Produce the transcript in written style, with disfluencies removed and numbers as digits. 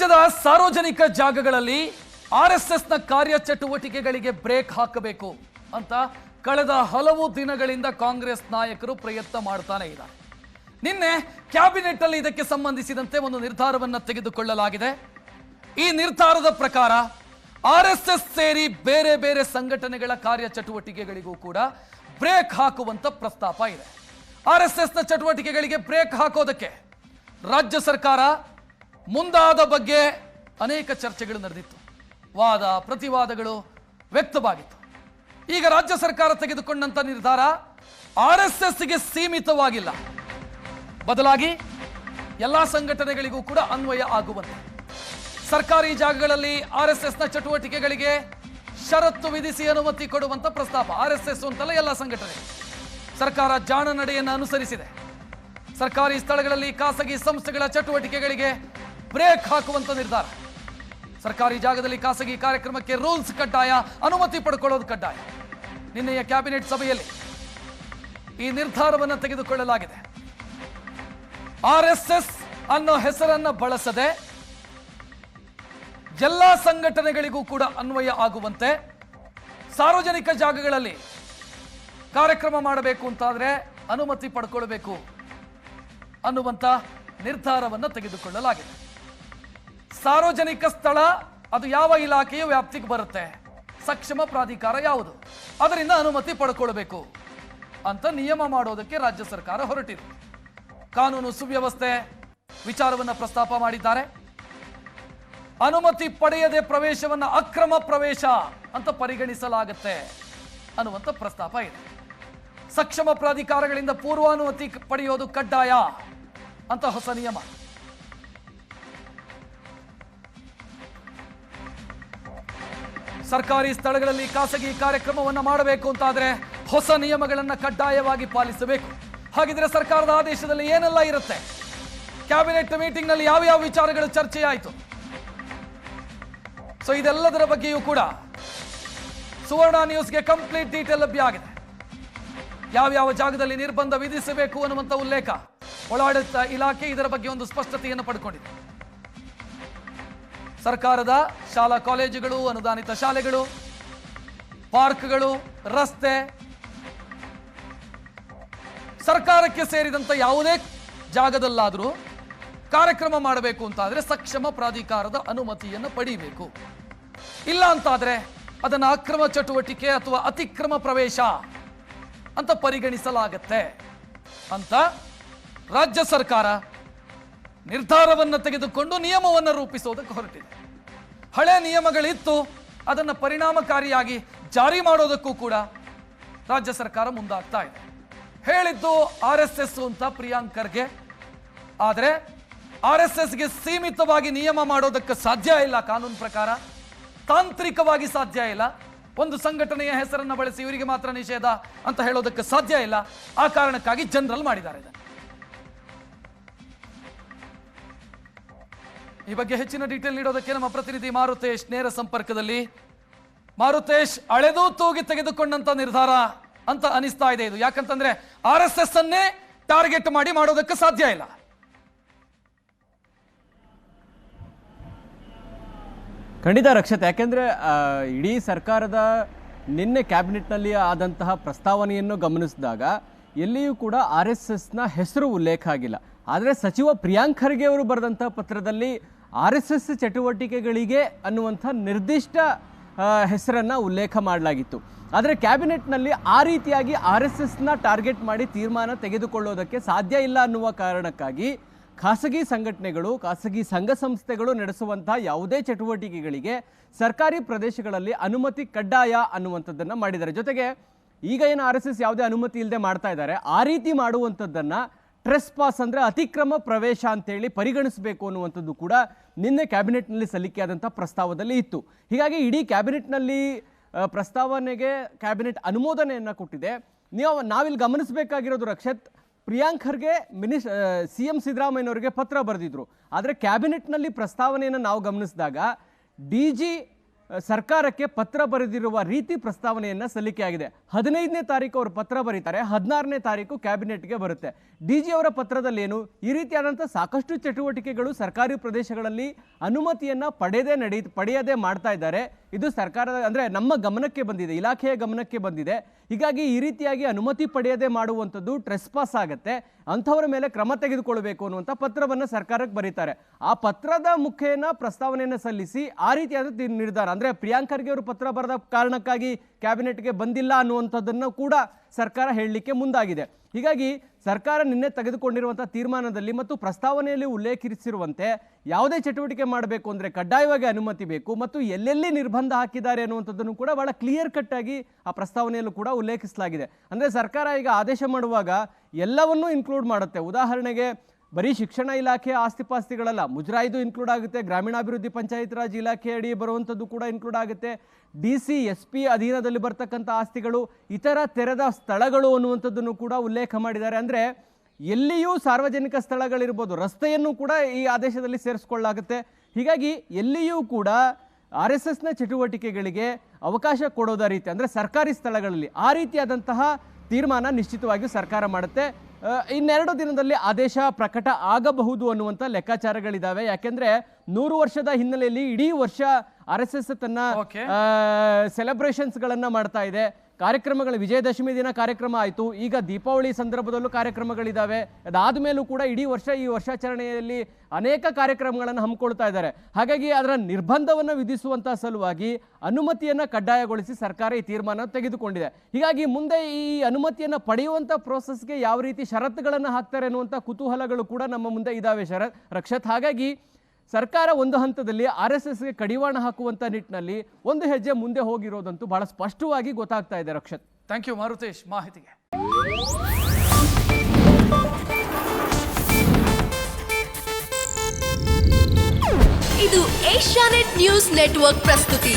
ರಾಜ್ಯದ ಸಾರ್ವಜನಿಕ ಜಾಗಗಳಲ್ಲಿ ಆರ್ಎಸ್ಎಸ್ನ ಕಾರ್ಯಚಟುವಟಿಕೆಗಳಿಗೆ ಬ್ರೇಕ್ ಹಾಕಬೇಕು ಅಂತ ಕಳೆದ ಹಲವು ದಿನಗಳಿಂದ ಕಾಂಗ್ರೆಸ್ ನಾಯಕರು ಪ್ರಯತ್ನ ಮಾಡ್ತಾನೆ ಇದ್ದಾರೆ. ನಿನ್ನೆ ಕ್ಯಾಬಿನೆಟ್ ಅಲ್ಲಿ ಇದಕ್ಕೆ ಸಂಬಂಧಿಸಿದಂತೆ ಒಂದು ನಿರ್ಧಾರವನ್ನು ತೆಗೆದುಕೊಳ್ಳಲಾಗಿದೆ. ಈ ನಿರ್ಧಾರದ ಪ್ರಕಾರ ಆರ್ಎಸ್ಎಸ್ ಸೇರಿ ಬೇರೆ ಬೇರೆ ಸಂಘಟನೆಗಳ ಕಾರ್ಯಚಟುವಟಿಕೆಗಳಿಗೂ ಕೂಡ ಬ್ರೇಕ್ ಹಾಕುವಂತ ಪ್ರಸ್ತಾಪ ಇದೆ. ಆರ್ಎಸ್ಎಸ್ನ ಚಟುವಟಿಕೆಗಳಿಗೆ ಬ್ರೇಕ್ ಹಾಕೋದಕ್ಕೆ ರಾಜ್ಯ ಸರ್ಕಾರ ಮುಂದಾದ ಬಗ್ಗೆ ಅನೇಕ ಚರ್ಚೆಗಳು ನಡೆದಿತ್ತು. ವಾದ ಪ್ರತಿವಾದಗಳು ವ್ಯಕ್ತವಾಗಿತ್ತು. ಈಗ ರಾಜ್ಯ ಸರ್ಕಾರ ತೆಗೆದುಕೊಂಡಂತ ನಿರ್ಧಾರ ಆರ್ಎಸ್ಎಸ್ಗೆ ಸೀಮಿತವಾಗಿಲ್ಲ, ಬದಲಾಗಿ ಎಲ್ಲಾ ಸಂಘಟನೆಗಳಿಗೂ ಕೂಡ ಅನ್ವಯ ಆಗುವಂತೆ ಸರ್ಕಾರಿ ಜಾಗಗಳಲ್ಲಿ ಆರ್ಎಸ್ಎಸ್ನ ಚಟುವಟಿಕೆಗಳಿಗೆ ಷರತ್ತು ವಿಧಿಸಿ ಅನುಮತಿ ಕೊಡುವಂತ ಪ್ರಸ್ತಾಪ. ಆರ್ಎಸ್ಎಸ್ ಅಂತಲ್ಲ, ಎಲ್ಲ ಸಂಘಟನೆ. ಸರ್ಕಾರ ಜಾಣ ನಡೆಯನ್ನು ಅನುಸರಿಸಿದೆ. ಸರ್ಕಾರಿ ಸ್ಥಳಗಳಲ್ಲಿ ಖಾಸಗಿ ಸಂಸ್ಥೆಗಳ ಚಟುವಟಿಕೆಗಳಿಗೆ ಬ್ರೇಕ್ ಹಾಕುವಂತ ನಿರ್ಧಾರ. ಸರ್ಕಾರಿ ಜಾಗದಲ್ಲಿ ಖಾಸಗಿ ಕಾರ್ಯಕ್ರಮಕ್ಕೆ ರೂಲ್ಸ್ ಕಡ್ಡಾಯ, ಅನುಮತಿ ಪಡ್ಕೊಳ್ಳೋದು ಕಡ್ಡಾಯ. ನಿನ್ನೆಯ ಕ್ಯಾಬಿನೆಟ್ ಸಭೆಯಲ್ಲಿ ಈ ನಿರ್ಧಾರವನ್ನು ತೆಗೆದುಕೊಳ್ಳಲಾಗಿದೆ. ಆರ್ಎಸ್ಎಸ್ ಅನ್ನೋ ಹೆಸರನ್ನ ಬಳಸದೆ ಎಲ್ಲಾ ಸಂಘಟನೆಗಳಿಗೂ ಕೂಡ ಅನ್ವಯ ಆಗುವಂತೆ ಸಾರ್ವಜನಿಕ ಜಾಗಗಳಲ್ಲಿ ಕಾರ್ಯಕ್ರಮ ಮಾಡಬೇಕು ಅಂತಾದ್ರೆ ಅನುಮತಿ ಪಡ್ಕೊಳ್ಬೇಕು ಅನ್ನುವಂತ ನಿರ್ಧಾರವನ್ನು ತೆಗೆದುಕೊಳ್ಳಲಾಗಿದೆ. ಸಾರ್ವಜನಿಕ ಸ್ಥಳ ಅದು ಯಾವ ಇಲಾಖೆಯ ವ್ಯಾಪ್ತಿಗೆ ಬರುತ್ತೆ, ಸಕ್ಷಮ ಪ್ರಾಧಿಕಾರ ಯಾವುದು, ಅದರಿಂದ ಅನುಮತಿ ಪಡ್ಕೊಳ್ಬೇಕು ಅಂತ ನಿಯಮ ಮಾಡೋದಕ್ಕೆ ರಾಜ್ಯ ಸರ್ಕಾರ ಹೊರಟಿದೆ. ಕಾನೂನು ಸುವ್ಯವಸ್ಥೆ ವಿಚಾರವನ್ನು ಪ್ರಸ್ತಾಪ ಮಾಡಿದ್ದಾರೆ. ಅನುಮತಿ ಪಡೆಯದೆ ಪ್ರವೇಶವನ್ನು ಅಕ್ರಮ ಪ್ರವೇಶ ಅಂತ ಪರಿಗಣಿಸಲಾಗುತ್ತೆ ಅನ್ನುವಂಥ ಪ್ರಸ್ತಾಪ ಇದೆ. ಸಕ್ಷಮ ಪ್ರಾಧಿಕಾರಗಳಿಂದ ಪೂರ್ವಾನುಮತಿ ಪಡೆಯೋದು ಕಡ್ಡಾಯ ಅಂತ ಹೊಸ ನಿಯಮ. ಸರ್ಕಾರಿ ಸ್ಥಳಗಳಲ್ಲಿ ಖಾಸಗಿ ಕಾರ್ಯಕ್ರಮವನ್ನು ಮಾಡಬೇಕು ಅಂತಾದ್ರೆ ಹೊಸ ನಿಯಮಗಳನ್ನು ಕಡ್ಡಾಯವಾಗಿ ಪಾಲಿಸಬೇಕು. ಹಾಗಿದ್ರೆ ಸರ್ಕಾರದ ಆದೇಶದಲ್ಲಿ ಏನೆಲ್ಲ ಇರುತ್ತೆ? ಕ್ಯಾಬಿನೆಟ್ ಮೀಟಿಂಗ್ ನಲ್ಲಿ ಯಾವ ವಿಚಾರಗಳು ಚರ್ಚೆಯಾಯಿತು? ಸೊ ಇದೆಲ್ಲದರ ಬಗ್ಗೆಯೂ ಕೂಡ ಸುವರ್ಣ ನ್ಯೂಸ್ಗೆ ಕಂಪ್ಲೀಟ್ ಡೀಟೇಲ್ ಲಭ್ಯ ಆಗಿದೆ. ಯಾವ ಜಾಗದಲ್ಲಿ ನಿರ್ಬಂಧ ವಿಧಿಸಬೇಕು ಅನ್ನುವಂಥ ಉಲ್ಲೇಖ ಒಳಾಡಳಿತ ಇಲಾಖೆ ಇದರ ಬಗ್ಗೆ ಒಂದು ಸ್ಪಷ್ಟತೆಯನ್ನು ಪಡ್ಕೊಂಡಿದೆ. ಸರ್ಕಾರದ ಶಾಲಾ ಕಾಲೇಜುಗಳು, ಅನುದಾನಿತ ಶಾಲೆಗಳು, ಪಾರ್ಕ್ಗಳು, ರಸ್ತೆ, ಸರ್ಕಾರಕ್ಕೆ ಸೇರಿದಂತ ಯಾವುದೇ ಜಾಗದಲ್ಲಾದರೂ ಕಾರ್ಯಕ್ರಮ ಮಾಡಬೇಕು ಅಂತಾದ್ರೆ ಸಕ್ಷಮ ಪ್ರಾಧಿಕಾರದ ಅನುಮತಿಯನ್ನು ಪಡೆಯಬೇಕು. ಇಲ್ಲ ಅಂತಾದ್ರೆ ಅದನ್ನು ಅಕ್ರಮ ಚಟುವಟಿಕೆ ಅಥವಾ ಅತಿಕ್ರಮ ಪ್ರವೇಶ ಅಂತ ಪರಿಗಣಿಸಲಾಗತ್ತೆ ಅಂತ ರಾಜ್ಯ ಸರ್ಕಾರ ನಿರ್ಧಾರವನ್ನು ತೆಗೆದುಕೊಂಡು ನಿಯಮವನ್ನು ರೂಪಿಸೋದಕ್ಕೆ ಹೊರಟಿದೆ. ಹಳೆ ನಿಯಮಗಳಿತ್ತು, ಅದನ್ನು ಪರಿಣಾಮಕಾರಿಯಾಗಿ ಜಾರಿ ಮಾಡೋದಕ್ಕೂ ಕೂಡ ರಾಜ್ಯ ಸರ್ಕಾರ ಮುಂದಾಗ್ತಾ ಇದೆ. ಹೇಳಿದ್ದು ಆರ್ಎಸ್ಎಸ್ ಅಂತ ಪ್ರಿಯಾಂಕ್ ಖರ್ಗೆ, ಆದರೆ ಆರ್ಎಸ್ಎಸ್ಗೆ ಸೀಮಿತವಾಗಿ ನಿಯಮ ಮಾಡೋದಕ್ಕೆ ಸಾಧ್ಯ ಇಲ್ಲ. ಕಾನೂನು ಪ್ರಕಾರ ತಾಂತ್ರಿಕವಾಗಿ ಸಾಧ್ಯ ಇಲ್ಲ. ಒಂದು ಸಂಘಟನೆಯ ಹೆಸರನ್ನು ಬಳಸಿ ಇವರಿಗೆ ಮಾತ್ರ ನಿಷೇಧ ಅಂತ ಹೇಳೋದಕ್ಕೆ ಸಾಧ್ಯ ಇಲ್ಲ. ಆ ಕಾರಣಕ್ಕಾಗಿ ಜನರಲ್ ಮಾಡಿದ್ದಾರೆ. ಈ ಬಗ್ಗೆ ಹೆಚ್ಚಿನ ಡೀಟೇಲ್ ನೀಡೋದಕ್ಕೆ ನಮ್ಮ ಪ್ರತಿನಿಧಿ ಮಾರುತೇಶ್ ನೇರ ಸಂಪರ್ಕದಲ್ಲಿ. ಮಾರುತೇಶ್, ಅಳೆದು ತೂಗಿ ತೆಗೆದುಕೊಂಡಂತ ನಿರ್ಧಾರ ಅಂತ ಅನಿಸ್ತಾ ಇದೆ ಇದು. ಯಾಕಂತಂದ್ರೆ ಆರ್ಎಸ್ಎಸ್ ಅನ್ನೇ ಟಾರ್ಗೆಟ್ ಮಾಡಿ ಮಾಡೋದಕ್ಕೆ ಸಾಧ್ಯ ಇಲ್ಲ. ಖಂಡಿತ ರಕ್ಷತ್, ಯಾಕೆಂದರೆ ಇಡೀ ಸರ್ಕಾರದ ನಿನ್ನೆ ಕ್ಯಾಬಿನೆಟ್ನಲ್ಲಿ ಆದಂತಹ ಪ್ರಸ್ತಾವನೆಯನ್ನು ಗಮನಿಸಿದಾಗ ಎಲ್ಲಿಯೂ ಕೂಡ RSSನ ಹೆಸರು ಉಲ್ಲೇಖ ಆಗಿಲ್ಲ. ಆದರೆ ಸಚಿವ ಪ್ರಿಯಾಂಕ್ ಖರ್ಗೆ ಅವರು ಬರೆದಂಥ ಪತ್ರದಲ್ಲಿ RSS ಚಟುವಟಿಕೆಗಳಿಗೆ ಅನ್ನುವಂಥ ನಿರ್ದಿಷ್ಟ ಹೆಸರನ್ನು ಉಲ್ಲೇಖ ಮಾಡಲಾಗಿತ್ತು. ಆದರೆ ಕ್ಯಾಬಿನೆಟ್ನಲ್ಲಿ ಆ ರೀತಿಯಾಗಿ RSSನ ಟಾರ್ಗೆಟ್ ಮಾಡಿ ತೀರ್ಮಾನ ತೆಗೆದುಕೊಳ್ಳೋದಕ್ಕೆ ಸಾಧ್ಯ ಇಲ್ಲ ಅನ್ನುವ ಕಾರಣಕ್ಕಾಗಿ ಖಾಸಗಿ ಸಂಘಟನೆಗಳು, ಖಾಸಗಿ ಸಂಘ ಸಂಸ್ಥೆಗಳು ನಡೆಸುವಂಥ ಯಾವುದೇ ಚಟುವಟಿಕೆಗಳಿಗೆ ಸರ್ಕಾರಿ ಪ್ರದೇಶಗಳಲ್ಲಿ ಅನುಮತಿ ಕಡ್ಡಾಯ ಅನ್ನುವಂಥದ್ದನ್ನು ಮಾಡಿದ್ದಾರೆ. ಜೊತೆಗೆ ಈಗ ಏನು RSS ಯಾವುದೇ ಅನುಮತಿ ಇಲ್ಲದೆ ಮಾಡ್ತಾ ಇದ್ದಾರೆ, ಆ ರೀತಿ ಮಾಡುವಂಥದ್ದನ್ನು ಟ್ರೆಸ್ ಪಾಸ್ ಅಂದರೆ ಅತಿಕ್ರಮ ಪ್ರವೇಶ ಅಂತೇಳಿ ಪರಿಗಣಿಸಬೇಕು ಅನ್ನುವಂಥದ್ದು ಕೂಡ ನಿನ್ನೆ ಕ್ಯಾಬಿನೆಟ್ನಲ್ಲಿ ಸಲ್ಲಿಕೆಯಾದಂಥ ಪ್ರಸ್ತಾವದಲ್ಲಿ ಇತ್ತು. ಹೀಗಾಗಿ ಇಡೀ ಕ್ಯಾಬಿನೆಟ್ನಲ್ಲಿ ಪ್ರಸ್ತಾವನೆಗೆ ಕ್ಯಾಬಿನೆಟ್ ಅನುಮೋದನೆಯನ್ನು ಕೊಟ್ಟಿದೆ. ನಾವಿಲ್ಲಿ ಗಮನಿಸಬೇಕಾಗಿರೋದು ರಕ್ಷತ್, ಪ್ರಿಯಾಂಕ್ ಖರ್ಗೆ CM ಸಿದ್ದರಾಮಯ್ಯನವರಿಗೆ ಪತ್ರ ಬರೆದಿದ್ರು. ಆದರೆ ಕ್ಯಾಬಿನೆಟ್ನಲ್ಲಿ ಪ್ರಸ್ತಾವನೆಯನ್ನು ನಾವು ಗಮನಿಸಿದಾಗ DG ಸರ್ಕಾರಕ್ಕೆ ಪತ್ರ ಬರೆದಿರುವ ರೀತಿ ಪ್ರಸ್ತಾವನೆಯನ್ನು ಸಲ್ಲಿಕೆಯಾಗಿದೆ. 15ನೇ ತಾರೀಕು ಅವರು ಪತ್ರ ಬರೀತಾರೆ, 16ನೇ ತಾರೀಕು ಕ್ಯಾಬಿನೆಟ್ಗೆ ಬರುತ್ತೆ. DG ಅವರ ಪತ್ರದಲ್ಲಿ ಏನು ಈ ರೀತಿಯಾದಂಥ ಸಾಕಷ್ಟು ಚಟುವಟಿಕೆಗಳು ಸರ್ಕಾರಿ ಪ್ರದೇಶಗಳಲ್ಲಿ ಅನುಮತಿಯನ್ನು ಪಡೆಯದೆ ಮಾಡ್ತಾ ಇದ್ದಾರೆ. ಇದು ಸರ್ಕಾರದ ಅಂದರೆ ನಮ್ಮ ಗಮನಕ್ಕೆ ಬಂದಿದೆ, ಇಲಾಖೆಯ ಗಮನಕ್ಕೆ ಬಂದಿದೆ. ಹೀಗಾಗಿ ಈ ರೀತಿಯಾಗಿ ಅನುಮತಿ ಪಡೆಯದೆ ಮಾಡುವಂಥದ್ದು ಟ್ರೆಸ್ಪಾಸ್ ಆಗುತ್ತೆ, ಅಂಥವರ ಮೇಲೆ ಕ್ರಮ ತೆಗೆದುಕೊಳ್ಬೇಕು ಅನ್ನುವಂಥ ಪತ್ರವನ್ನು ಸರ್ಕಾರಕ್ಕೆ ಬರೀತಾರೆ. ಆ ಪತ್ರದ ಮುಖೇನ ಪ್ರಸ್ತಾವನೆಯನ್ನು ಸಲ್ಲಿಸಿ ಆ ರೀತಿಯಾದ ನಿರ್ಧಾರ ಅಂದರೆ ಪ್ರಿಯಾಂಕ್ ಖರ್ಗೆ ಅವರು ಪತ್ರ ಬರೆದ ಕಾರಣಕ್ಕಾಗಿ ಕ್ಯಾಬಿನೆಟ್ಗೆ ಬಂದಿಲ್ಲ ಅನ್ನುವಂಥದ್ದನ್ನು ಕೂಡ ಸರ್ಕಾರ ಹೇಳಲಿಕ್ಕೆ ಮುಂದಾಗಿದೆ. ಹೀಗಾಗಿ ಸರ್ಕಾರ ನಿನ್ನೆ ತೆಗೆದುಕೊಂಡಿರುವಂಥ ತೀರ್ಮಾನದಲ್ಲಿ ಮತ್ತು ಪ್ರಸ್ತಾವನೆಯಲ್ಲಿ ಉಲ್ಲೇಖಿಸಿರುವಂತೆ ಯಾವುದೇ ಚಟುವಟಿಕೆ ಮಾಡಬೇಕು ಅಂದರೆ ಕಡ್ಡಾಯವಾಗಿ ಅನುಮತಿ ಬೇಕು ಮತ್ತು ಎಲ್ಲೆಲ್ಲಿ ನಿರ್ಬಂಧ ಹಾಕಿದ್ದಾರೆ ಅನ್ನುವಂಥದ್ದನ್ನು ಕೂಡ ಬಹಳ ಕ್ಲಿಯರ್ ಕಟ್ ಆಗಿ ಆ ಪ್ರಸ್ತಾವನೆಯಲ್ಲೂ ಕೂಡ ಉಲ್ಲೇಖಿಸಲಾಗಿದೆ. ಅಂದರೆ ಸರ್ಕಾರ ಈಗ ಆದೇಶ ಮಾಡುವಾಗ ಎಲ್ಲವನ್ನೂ ಇನ್ಕ್ಲೂಡ್ ಮಾಡುತ್ತೆ. ಉದಾಹರಣೆಗೆ ಬರೀ ಶಿಕ್ಷಣ ಇಲಾಖೆಯ ಆಸ್ತಿಪಾಸ್ತಿಗಳಲ್ಲ, ಮುಜರಾಯಿದು ಇನ್ಕ್ಲೂಡ್ ಆಗುತ್ತೆ, ಗ್ರಾಮೀಣಾಭಿವೃದ್ಧಿ ಪಂಚಾಯತ್ ರಾಜ್ ಇಲಾಖೆ ಅಡಿ ಬರುವಂಥದ್ದು ಕೂಡ ಇನ್ಕ್ಲೂಡ್ ಆಗುತ್ತೆ, DC SP ಅಧೀನದಲ್ಲಿ ಬರ್ತಕ್ಕಂಥ ಆಸ್ತಿಗಳು, ಇತರ ತೆರೆದ ಸ್ಥಳಗಳು ಅನ್ನುವಂಥದ್ದನ್ನು ಕೂಡ ಉಲ್ಲೇಖ ಮಾಡಿದ್ದಾರೆ. ಅಂದರೆ ಎಲ್ಲಿಯೂ ಸಾರ್ವಜನಿಕ ಸ್ಥಳಗಳಿರ್ಬೋದು, ರಸ್ತೆಯನ್ನು ಕೂಡ ಈ ಆದೇಶದಲ್ಲಿ ಸೇರಿಸ್ಕೊಳ್ಳಾಗುತ್ತೆ. ಹೀಗಾಗಿ ಎಲ್ಲಿಯೂ ಕೂಡ RSSನ ಚಟುವಟಿಕೆಗಳಿಗೆ ಅವಕಾಶ ಕೊಡೋದ ರೀತಿ ಅಂದರೆ ಸರ್ಕಾರಿ ಸ್ಥಳಗಳಲ್ಲಿ ಆ ರೀತಿಯಾದಂತಹ ತೀರ್ಮಾನ ನಿಶ್ಚಿತವಾಗಿಯೂ ಸರ್ಕಾರ ಮಾಡುತ್ತೆ. ಇನ್ನೆರಡು ದಿನದಲ್ಲಿ ಆದೇಶ ಪ್ರಕಟ ಆಗಬಹುದು ಅನ್ನುವಂಥ ಲೆಕ್ಕಾಚಾರಗಳಿದ್ದಾವೆ. ಯಾಕೆಂದ್ರೆ 100 ವರ್ಷದ ಹಿನ್ನೆಲೆಯಲ್ಲಿ ಇಡೀ ವರ್ಷ RSS ತನ್ನ ಸೆಲೆಬ್ರೇಷನ್ಸ್ಗಳನ್ನು ಮಾಡ್ತಾ ಇದೆ. ಕಾರ್ಯಕ್ರಮಗಳು ವಿಜಯದಶಮಿ ದಿನ ಕಾರ್ಯಕ್ರಮ ಆಯಿತು, ಈಗ ದೀಪಾವಳಿ ಸಂದರ್ಭದಲ್ಲೂ ಕಾರ್ಯಕ್ರಮಗಳಿದ್ದಾವೆ. ಅದಾದ ಮೇಲೂ ಕೂಡ ಇಡೀ ವರ್ಷ ಈ ವರ್ಷಾಚರಣೆಯಲ್ಲಿ ಅನೇಕ ಕಾರ್ಯಕ್ರಮಗಳನ್ನು ಹಮ್ಮಿಕೊಳ್ತಾ ಇದ್ದಾರೆ. ಹಾಗಾಗಿ ಅದರ ನಿರ್ಬಂಧವನ್ನು ವಿಧಿಸುವಂಥ ಸಲುವಾಗಿ ಅನುಮತಿಯನ್ನು ಕಡ್ಡಾಯಗೊಳಿಸಿ ಸರ್ಕಾರ ಈ ತೀರ್ಮಾನ ತೆಗೆದುಕೊಂಡಿದೆ. ಹೀಗಾಗಿ ಮುಂದೆ ಈ ಅನುಮತಿಯನ್ನು ಪಡೆಯುವಂಥ ಪ್ರೋಸೆಸ್ಗೆ ಯಾವ ರೀತಿ ಷರತ್ತುಗಳನ್ನು ಹಾಕ್ತಾರೆ ಅನ್ನುವಂಥ ಕುತೂಹಲಗಳು ಕೂಡ ನಮ್ಮ ಮುಂದೆ ಇದ್ದಾವೆ ರಕ್ಷತ್. ಹಾಗಾಗಿ ಸರ್ಕಾರ ಒಂದು ಹಂತದಲ್ಲಿ RSSಗೆ ಕಡಿವಾಣ ಹಾಕುವಂಥ ನಿಟ್ಟಿನಲ್ಲಿ ಒಂದು ಹೆಜ್ಜೆ ಮುಂದೆ ಹೋಗಿರೋದಂತೂ ಬಹಳ ಸ್ಪಷ್ಟವಾಗಿ ಗೊತ್ತಾಗ್ತಾ ಇದೆ ರಕ್ಷತ್. ಥ್ಯಾಂಕ್ ಯು ಮಾರುತೇಶ್ ಮಾಹಿತಿಗೆ. ಇದು ಏಷ್ಯಾನೆಟ್ ನ್ಯೂಸ್ ನೆಟ್ವರ್ಕ್ ಪ್ರಸ್ತುತಿ.